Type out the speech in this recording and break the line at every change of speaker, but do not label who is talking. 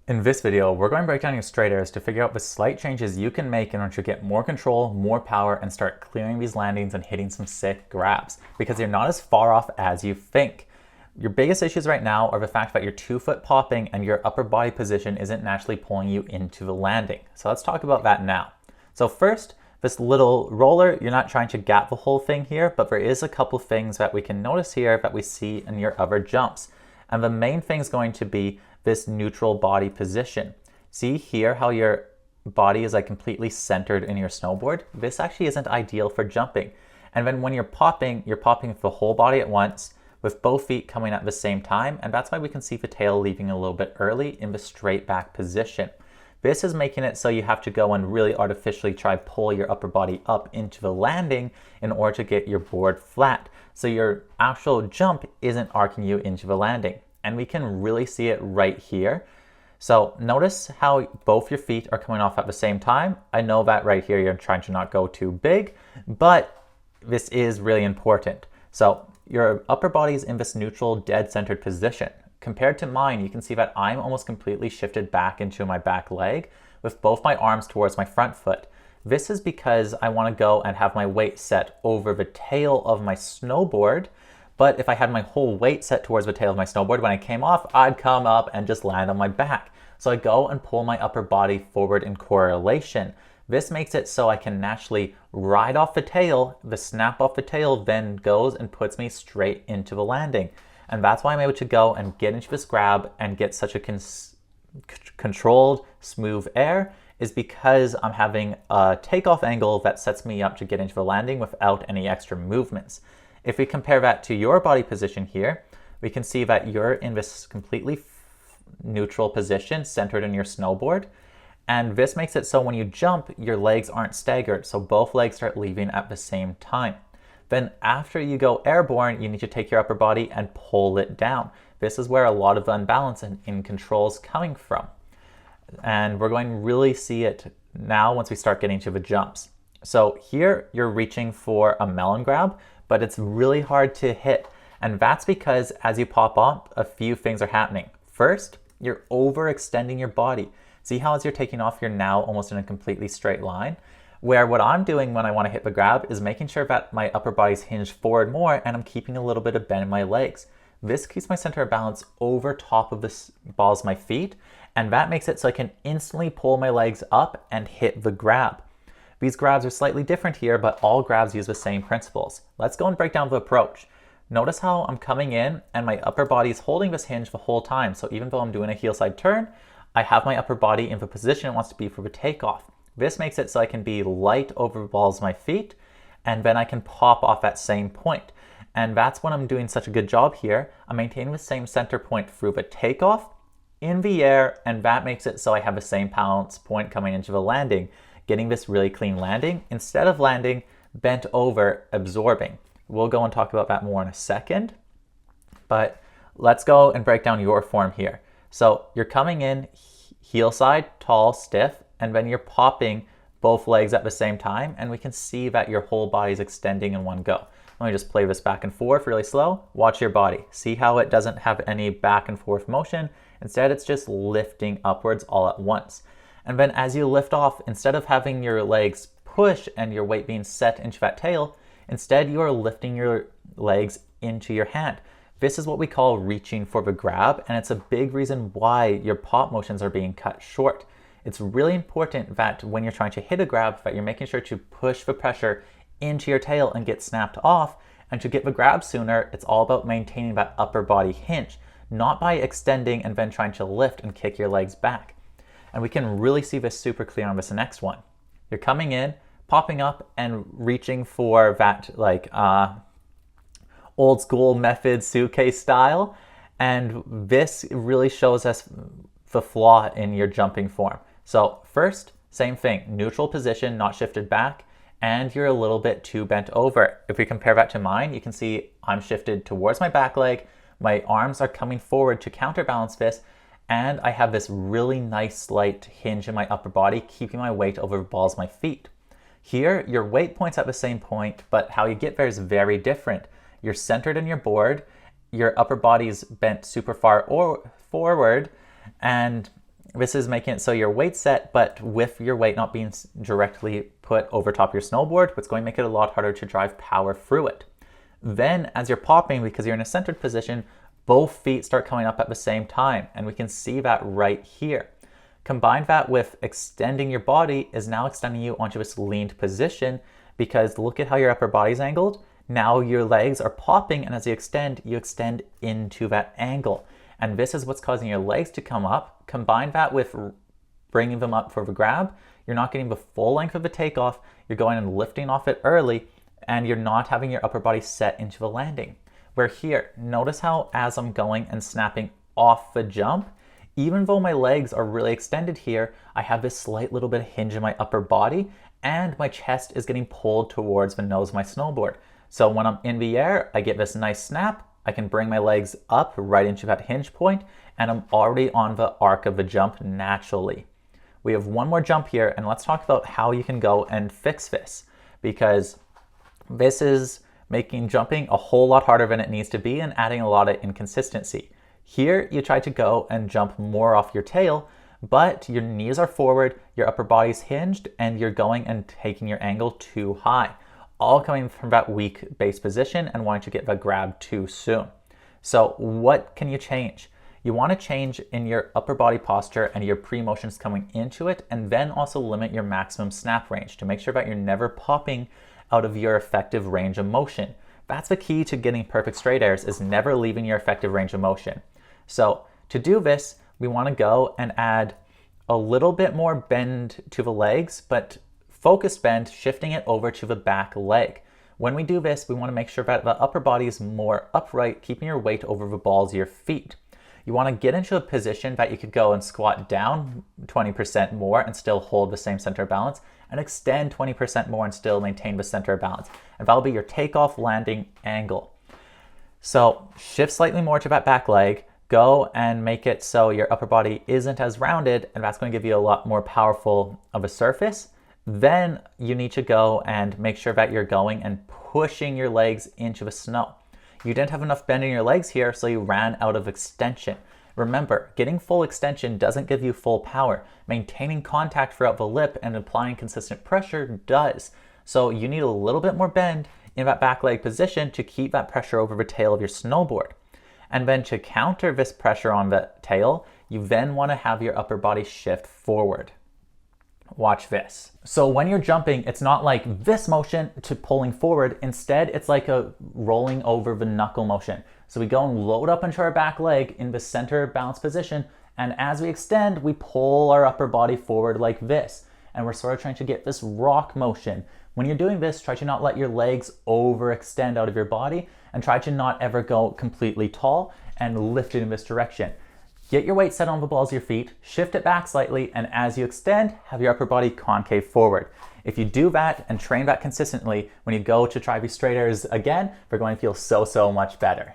In this video, we're going to break down your straight airs to figure out the slight changes you can make in order to get more control, more power, and start clearing these landings and hitting some sick grabs, because you're not as far off as you think. Your biggest issues right now are the fact that you're 2 foot popping and your upper body position isn't naturally pulling you into the landing. So let's talk about that now. So first, this little roller, you're not trying to gap the whole thing here, but there is a couple things that we can notice here that we see in your other jumps. And the main thing is going to be this neutral body position. See here how your body is like completely centered in your snowboard? This actually isn't ideal for jumping. And then when you're popping with the whole body at once, with both feet coming at the same time, and that's why we can see the tail leaving a little bit early in the straight back position. This is making it so you have to go and really artificially try pull your upper body up into the landing in order to get your board flat. So your actual jump isn't arcing you into the landing. And we can really see it right here. So notice how both your feet are coming off at the same time. I know that right here you're trying to not go too big, but this is really important. So your upper body is in this neutral, dead-centered position. Compared to mine, you can see that I'm almost completely shifted back into my back leg with both my arms towards my front foot. This is because I want to go and have my weight set over the tail of my snowboard. But if I had my whole weight set towards the tail of my snowboard, when I came off, I'd come up and just land on my back. So I go and pull my upper body forward in correlation. This makes it so I can naturally ride off the tail. The snap off the tail then goes and puts me straight into the landing. And that's why I'm able to go and get into this grab and get such a controlled, smooth air, is because I'm having a takeoff angle that sets me up to get into the landing without any extra movements. If we compare that to your body position here, we can see that you're in this completely neutral position centered in your snowboard. And this makes it so when you jump, your legs aren't staggered. So both legs start leaving at the same time. Then after you go airborne, you need to take your upper body and pull it down. This is where a lot of the unbalance in control is coming from. And we're going to really see it now once we start getting to the jumps. So here you're reaching for a melon grab, but it's really hard to hit. And that's because as you pop up, a few things are happening. First, you're overextending your body. See how as you're taking off, you're now almost in a completely straight line? Where what I'm doing when I want to hit the grab is making sure that my upper body's hinged forward more and I'm keeping a little bit of bend in my legs. This keeps my center of balance over top of the balls of my feet, and that makes it so I can instantly pull my legs up and hit the grab. These grabs are slightly different here, but all grabs use the same principles. Let's go and break down the approach. Notice how I'm coming in and my upper body is holding this hinge the whole time. So even though I'm doing a heel side turn, I have my upper body in the position it wants to be for the takeoff. This makes it so I can be light over the balls of my feet, and then I can pop off that same point. And that's when I'm doing such a good job here. I'm maintaining the same center point through the takeoff, in the air, and that makes it so I have the same balance point coming into the landing, getting this really clean landing instead of landing bent over, absorbing. We'll go and talk about that more in a second, but let's go and break down your form here. So you're coming in heel side, tall, stiff, and then you're popping both legs at the same time, and we can see that your whole body is extending in one go. Let me just play this back and forth really slow. Watch your body. See how it doesn't have any back and forth motion? Instead, it's just lifting upwards all at once. And then as you lift off, instead of having your legs push and your weight being set into that tail, instead you are lifting your legs into your hand. This is what we call reaching for the grab, and it's a big reason why your pop motions are being cut short. It's really important that when you're trying to hit a grab, that you're making sure to push the pressure into your tail and get snapped off. And to get the grab sooner, it's all about maintaining that upper body hinge, not by extending and then trying to lift and kick your legs back. And we can really see this super clear on this next one. You're coming in, popping up and reaching for that old school method suitcase style. And this really shows us the flaw in your jumping form. So first, same thing, neutral position, not shifted back, and you're a little bit too bent over. If we compare that to mine, you can see I'm shifted towards my back leg, my arms are coming forward to counterbalance this, and I have this really nice slight hinge in my upper body, keeping my weight over the balls of my feet. Here, your weight point's at the same point, but how you get there is very different. You're centered in your board, your upper body's bent super far forward, and This is making it so your weight's set, but with your weight not being directly put over top of your snowboard, it's going to make it a lot harder to drive power through it. Then as you're popping, because you're in a centered position, both feet start coming up at the same time, and we can see that right here. Combine that with extending your body is now extending you onto this leaned position, because look at how your upper body's angled. Now your legs are popping, and as you extend into that angle. And this is what's causing your legs to come up. Combine that with bringing them up for the grab. You're not getting the full length of the takeoff. You're going and lifting off it early, and you're not having your upper body set into the landing. Where here, notice how as I'm going and snapping off the jump, even though my legs are really extended here, I have this slight little bit of hinge in my upper body, and my chest is getting pulled towards the nose of my snowboard. So when I'm in the air, I get this nice snap. I can bring my legs up right into that hinge point, and I'm already on the arc of the jump naturally. We have one more jump here, and let's talk about how you can go and fix this, because this is making jumping a whole lot harder than it needs to be and adding a lot of inconsistency. Here, you try to go and jump more off your tail, but your knees are forward, your upper body's hinged, and you're going and taking your angle too high, all coming from that weak base position and wanting to get the grab too soon. So what can you change? You want to change in your upper body posture and your pre-motions coming into it, and then also limit your maximum snap range to make sure that you're never popping out of your effective range of motion. That's the key to getting perfect straight airs, is never leaving your effective range of motion. So to do this, we want to go and add a little bit more bend to the legs, but focused bend, shifting it over to the back leg. When we do this, we want to make sure that the upper body is more upright, keeping your weight over the balls of your feet. You want to get into a position that you could go and squat down 20% more and still hold the same center of balance, and extend 20% more and still maintain the center of balance. And that'll be your takeoff landing angle. So shift slightly more to that back leg, go and make it so your upper body isn't as rounded, and that's going to give you a lot more powerful of a surface. Then you need to go and make sure that you're going and pushing your legs into the snow. You didn't have enough bend in your legs here, so you ran out of extension. Remember, getting full extension doesn't give you full power. Maintaining contact throughout the lip and applying consistent pressure does. So you need a little bit more bend in that back leg position to keep that pressure over the tail of your snowboard. And then to counter this pressure on the tail, you then want to have your upper body shift forward. Watch this. So when you're jumping, it's not like this motion to pulling forward. Instead, it's like a rolling over the knuckle motion. So we go and load up into our back leg in the center balance position. And as we extend, we pull our upper body forward like this. And we're sort of trying to get this rock motion. When you're doing this, try to not let your legs overextend out of your body, and try to not ever go completely tall and lift it in this direction. Get your weight set on the balls of your feet, shift it back slightly, and as you extend, have your upper body concave forward. If you do that and train that consistently, when you go to try these straight airs again, they're going to feel so much better.